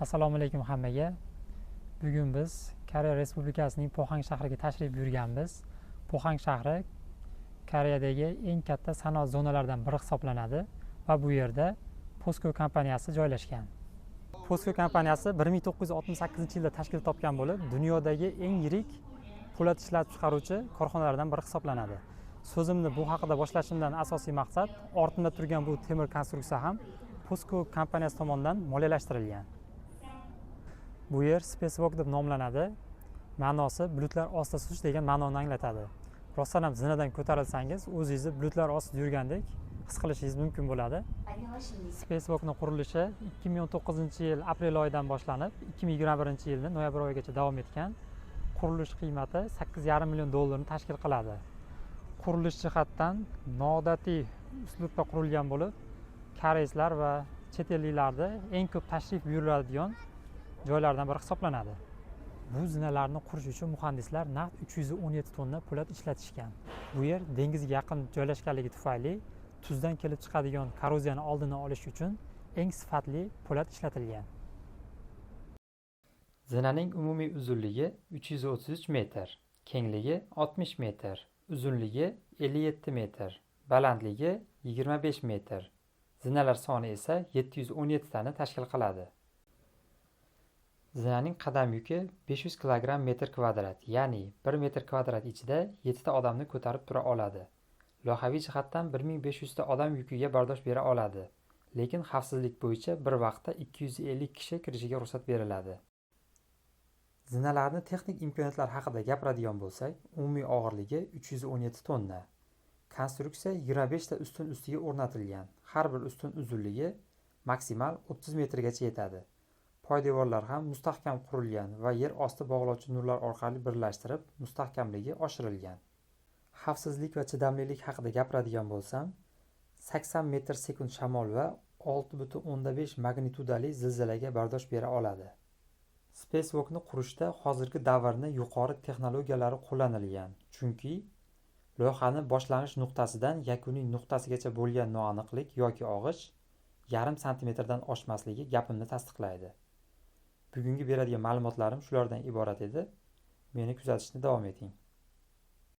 Assalomu alaykum hammaga. Bugun biz Koreya Respublikasining Pohang shahriga tashrif buyurganmiz. Pohang shahri Koreyadagi eng katta sanoat zonalaridan biri hisoblanadi va bu yerda POSCO kompaniyasi joylashgan. POSCO kompaniyasi 1968-yilda tashkil topgan bo'lib, dunyodagi eng yirik po'lat ishlab chiqaruvchi korxonalardan biri hisoblanadi. So'zimni bu haqida boshlashimdan asosiy maqsad, ortimda turgan bu temir konstruksiya ham POSCO kompaniyasi tomonidan moliyalashtirilgan. Bu yer spacewalk deb nomlanadi. Ma'nosi bulutlar ostida suzish degan ma'noni anglatadi. Rostdan ham zinadan ko'tarilsangiz, o'zingizni bulutlar ostida yurgandek his qilishingiz mumkin bo'ladi. Spacewalkning qurilishi 2019-yil aprel oyidan boshlanib, 2021-yilning noyabr oyigacha davom etgan. Qurilish qiymati $8,5 million tashkil qiladi. Qurilish jihatdan noodatiy uslubda qurilgan bo'lib, koreyslar va chet elliklarda eng ko'p tashrif buyuradigan joylardan biri hisoblanadi. Bu zinalarni qurish uchun muhandislar naqd 317 tonna po'lat ishlatishgan. Bu yer dengizga yaqin joylashganligi tufayli tuzdan kelib chiqadigan korroziyani oldini olish uchun eng sifatli po'lat ishlatilgan. Zinaning umumiy uzunligi 333 metr, kengligi 60 metr, uzunligi 57 metr, balandligi 25 metr. Zinalar soni esa 717 tani tashkil qiladi. Zinaning qadam yuki 500 kg metr kvadrat, ya'ni 1 metr kvadrat ichida 7 ta odamni ko'tarib tura oladi. Loyihaviy jihatdan 1500 ta odam yukiga bardosh bera oladi, lekin xavfsizlik bo'yicha bir vaqtda 250 kishi kirishiga ruxsat beriladi. Zinalarning texnik imkoniyatlari haqida gapiradigan bo'lsak, umumiy og'irligi 317 tonna. Konstruksiya 25 ta ustun ustiga o'rnatilgan. Har bir ustun uzunligi maksimal 30 metrgacha yetadi. Poydevorlar ham mustahkam qurilgan va yer osti bog'lovchi nurlar orqali birlashtirib, mustahkamligi oshirilgan. Xavfsizlik va chidamlilik haqida gapiradigan bo'lsam, 80 metr sekund shamol va 6,5 magnitudali zilzilaga bardosh bera oladi. Spacewalkni qurishda hozirgi davrning yuqori texnologiyalari qo'llanilgan, chunki loyihaning boshlanish nuqtasidan yakuniy nuqtasigacha bo'lgan noaniqlik yoki og'ish 0,5 santimetrdan oshmasligi gapimni tasdiqlaydi. Bugungi beradigan ma'lumotlarim shulardan iborat edi. Meni kuzatishda davom eting.